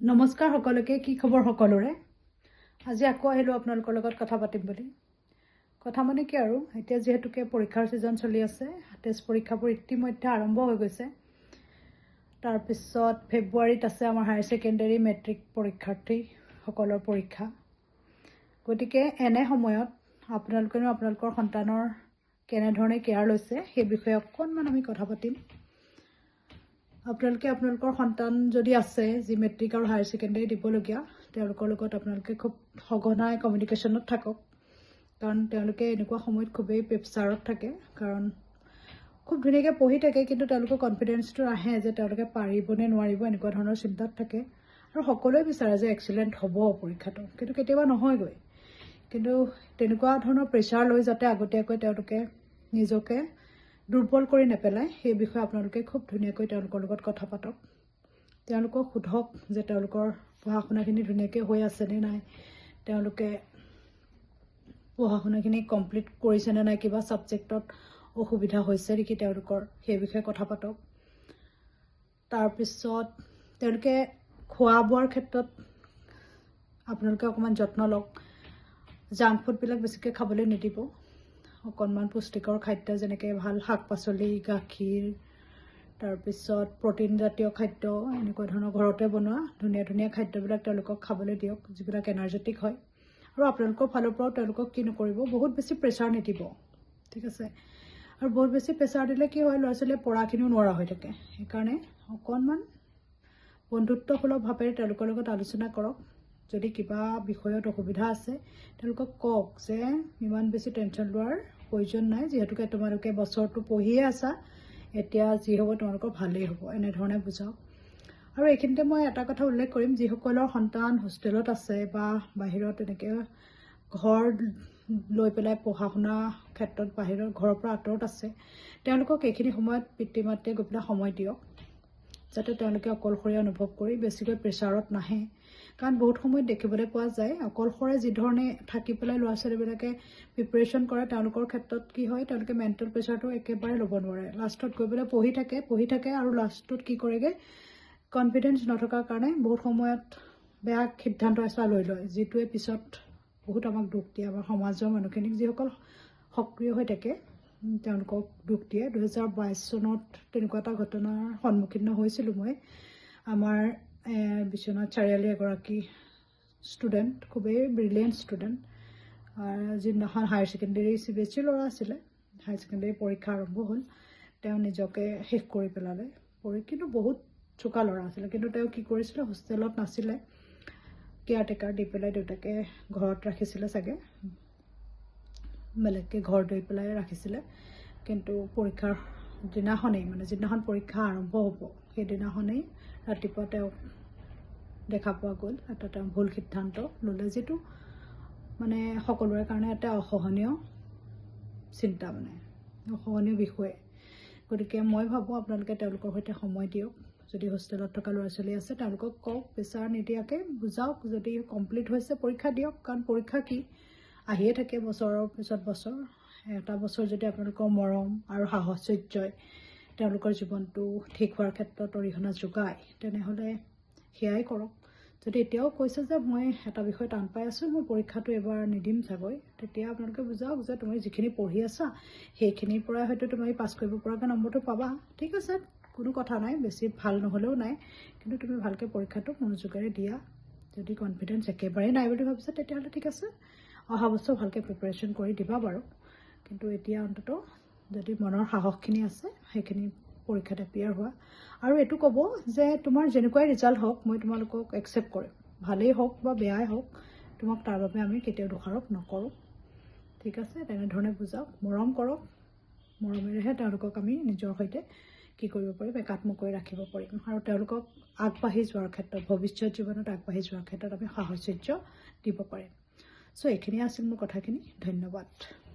নমস্কাৰ সকলোকে কি খবৰ সকলোৰে আজি আকৌ আহিলো আপোনালোকৰ লগত কথা পাতিম বুলি কথা মানে কি আৰু এতিয়া যেহেতুকে পৰীক্ষাৰ সিজন চলি আছে টেষ্ট পৰীক্ষাবোৰ ইতিমধ্যে আৰম্ভ হৈ গৈছে তাৰ পিছত ফেব্ৰুৱাৰীত আছে আমাৰ হায়াৰ সেকেন্ডাৰী মেট্ৰিক পৰীক্ষাৰ্থী সকলৰ পৰীক্ষা গতিকে এনে সময়ত আপোনালোকৰ সন্তানৰ কেনে ধৰণে কেয়াৰ লৈছে সেই বিষয়ে অকণমান আমি কথা পাতিম আপোনালোকৰ সন্তান যদি আছে যি মেট্ৰিক আৰু হায়াৰ সেকেন্ডাৰী দিবলগীয়া তেওঁলোকৰ লগত আপোনালোকে খুব সঘনাই কমিউনিকেশ্যনত থাকক কাৰণ তেওঁলোকে এনেকুৱা সময়ত খুবেই প্ৰেছাৰত থাকে কাৰণ খুব ধুনীয়াকৈ পঢ়ি থাকে কিন্তু তেওঁলোকৰ কনফিডেন্সটো আহে যে তেওঁলোকে পাৰিবনে নোৱাৰিব এনেকুৱা ধৰণৰ চিন্তাত থাকে আৰু সকলোৱে বিচাৰে যে এক্সিলেণ্ট হ'ব পৰীক্ষাটো কিন্তু কেতিয়াবা নহয়গৈ কিন্তু তেনেকুৱা ধৰণৰ প্ৰেছাৰ লৈ যাতে আগতীয়াকৈ তেওঁলোকে নিজকে দুৰ্বল কৰি নেপেলায় সেই বিষয়ে আপোনালোকে খুব ধুনীয়াকৈ তেওঁলোকৰ লগত কথা পাতক তেওঁলোকক সোধক যে তেওঁলোকৰ পঢ়া শুনাখিনি ধুনীয়াকৈ হৈ আছে নে নাই তেওঁলোকে পঢ়া শুনাখিনি কমপ্লিট কৰিছে নে নাই কিবা সাবজেক্টত অসুবিধা হৈছে নেকি তেওঁলোকৰ সেই বিষয়ে কথা পাতক তাৰপিছত তেওঁলোকে খোৱা বোৱাৰ ক্ষেত্ৰত আপোনালোকে অকণমান যত্ন লওক জাংক ফুডবিলাক বেছিকৈ খাবলৈ নিদিব অকণমান পুষ্টিকৰ খাদ্য যেনেকৈ ভাল শাক পাচলি গাখীৰ তাৰপিছত প্ৰটিন জাতীয় খাদ্য এনেকুৱা ধৰণৰ ঘৰতে বনোৱা ধুনীয়া খাদ্যবিলাক তেওঁলোকক খাবলৈ দিয়ক যিবিলাক এনাৰ্জেটিক হয় আৰু আপোনালোকৰ ফালৰ পৰাও তেওঁলোকক কি নকৰিব বহুত বেছি প্ৰেছাৰ নিদিব ঠিক আছে আৰু বহুত বেছি প্ৰেছাৰ দিলে কি হয় ল'ৰা ছোৱালীয়ে পঢ়াখিনিও নোৱাৰা হৈ থাকে সেইকাৰণে অকণমান বন্ধুত্বসুলভভাৱে তেওঁলোকৰ লগত আলোচনা কৰক যদি কিবা বিষয়ত অসুবিধা আছে তেওঁলোকক কওক যে ইমান বেছি টেনশ্যন লোৱাৰ প্ৰয়োজন নাই যিহেতুকে তোমালোকে বছৰটো পঢ়িয়ে আছা এতিয়া যি হ'ব তোমালোকৰ ভালেই হ'ব এনেধৰণে বুজাওক আৰু এইখিনিতে মই এটা কথা উল্লেখ কৰিম যিসকলৰ সন্তান হোষ্টেলত আছে বা বাহিৰত এনেকৈ ঘৰ লৈ পেলাই পঢ়া শুনা ক্ষেত্ৰত বাহিৰৰ ঘৰৰ পৰা আঁতৰত আছে তেওঁলোকক এইখিনি সময়ত পিতৃ মাতৃয়ে গৈ পেলাই সময় দিয়ক যাতে তেওঁলোকে অকলশৰীয়া অনুভৱ কৰি বেছিকৈ প্ৰেছাৰত নাহে কাৰণ বহুত সময়ত দেখিবলৈ পোৱা যায় অকলশৰে যিধৰণে থাকি পেলাই ল'ৰা ছোৱালীবিলাকে প্ৰিপাৰেশ্যন কৰে তেওঁলোকৰ ক্ষেত্ৰত কি হয় তেওঁলোকে মেণ্টেল প্ৰেছাৰটো একেবাৰে ল'ব নোৱাৰে লাষ্টত গৈ পেলাই পঢ়ি থাকে আৰু লাষ্টত কি কৰেগৈ কনফিডেন্স নথকাৰ কাৰণে বহুত সময়ত বেয়া সিদ্ধান্ত এটা লৈ লয় যিটোৱে পিছত বহুত আমাক দুখ দিয়ে আমাৰ সমাজৰ মানুহখিনিক যিসকল সক্ৰিয় হৈ থাকে তেওঁলোকক দুখ দিয়ে 2022 চনত তেনেকুৱা এটা ঘটনাৰ সন্মুখীন হৈছিলোঁ মই আমাৰ বিশ্বনাথ চাৰিআলিৰ এগৰাকী ষ্টুডেণ্ট খুবেই ব্ৰিলিয়েণ্ট ষ্টুডেণ্ট যিদিনাখন হায়াৰ ছেকেণ্ডেৰী CBSE ল'ৰা আছিলে হায়াৰ ছেকেণ্ডেৰী পৰীক্ষা আৰম্ভ হ'ল তেওঁ নিজকে শেষ কৰি পেলালে কিন্তু বহুত চোকা ল'ৰা আছিলে কিন্তু তেওঁ কি কৰিছিলে হোষ্টেলত নাছিলে কেয়াৰটেকাৰ দি পেলাই দেউতাকে ঘৰত ৰাখিছিলে চাগে বেলেগকৈ ঘৰ লৈ পেলাই ৰাখিছিলে কিন্তু পৰীক্ষাৰ দিনাখনেই যিদিনাখন পৰীক্ষা আৰম্ভ হ'ব সেইদিনাখনেই ৰাতিপুৱা তেওঁক দেখা পোৱা গ'ল এটা তেওঁ ভুল সিদ্ধান্ত ল'লে যিটো সকলোৰে কাৰণে এটা অসহনীয় চিন্তা অসহনীয় বিষয় গতিকে মই ভাবোঁ আপোনালোকে তেওঁলোকৰ সৈতে সময় দিয়ক যদি হোষ্টেলত থকা ল'ৰা ছোৱালী আছে তেওঁলোকক কওক প্ৰেছাৰ নিদিয়াকৈ বুজাওক যদি কমপ্লিট হৈছে পৰীক্ষা দিয়ক কাৰণ পৰীক্ষা কি আহিয়ে থাকে বছৰৰ পিছত বছৰ এটা বছৰ যদি আপোনালোকৰ মৰম আৰু সাহচৰ্যই তেওঁলোকৰ জীৱনটো ঠিক হোৱাৰ ক্ষেত্ৰত অৰিহণা যোগায় তেনেহ'লে সেয়াই কৰক যদি এতিয়াও কৈছে যে মই এটা বিষয় টান পাই আছোঁ মই পৰীক্ষাটো এবাৰ নিদিম চাগৈ তেতিয়া আপোনালোকে বুজাওক যে তুমি যিখিনি পঢ়ি আছা সেইখিনিৰ পৰাই হয়তো তুমি পাছ কৰিব পৰাকৈ নম্বৰটো পাবা ঠিক আছে কোনো কথা নাই বেছি ভাল নহ'লেও নাই কিন্তু তুমি ভালকৈ পৰীক্ষাটো মনোযোগেৰে দিয়া যদি কনফিডেন্স একেবাৰেই নাই বুলি ভাবিছা তেতিয়াহ'লে ঠিক আছে অহা বছৰ ভালকৈ প্ৰিপাৰেশ্যন কৰি দিবা বাৰু কিন্তু এতিয়া অন্ততঃ যদি মনৰ সাহসখিনি আছে সেইখিনি পৰীক্ষাত এপিয়াৰ হোৱা আৰু এইটো ক'ব যে তোমাৰ যেনেকুৱাই ৰিজাল্ট হওক মই তোমালোকক একচেপ্ট কৰিম ভালেই হওক বা বেয়াই হওক তোমাক তাৰ বাবে আমি কেতিয়াও দোষাৰোপ নকৰোঁ ঠিক আছে তেনেধৰণে বুজাওক মৰম কৰক মৰমেৰেহে তেওঁলোকক আমি নিজৰ সৈতে কি কৰিব পাৰিম একাত্ম কৰি ৰাখিব পাৰিম আৰু তেওঁলোকক আগবাঢ়ি যোৱাৰ ক্ষেত্ৰত ভৱিষ্যত জীৱনত আগবাঢ়ি যোৱাৰ ক্ষেত্ৰত আমি সাহচৰ্য দিব পাৰিম চ' এইখিনি আছিল মোৰ কথাখিনি ধন্যবাদ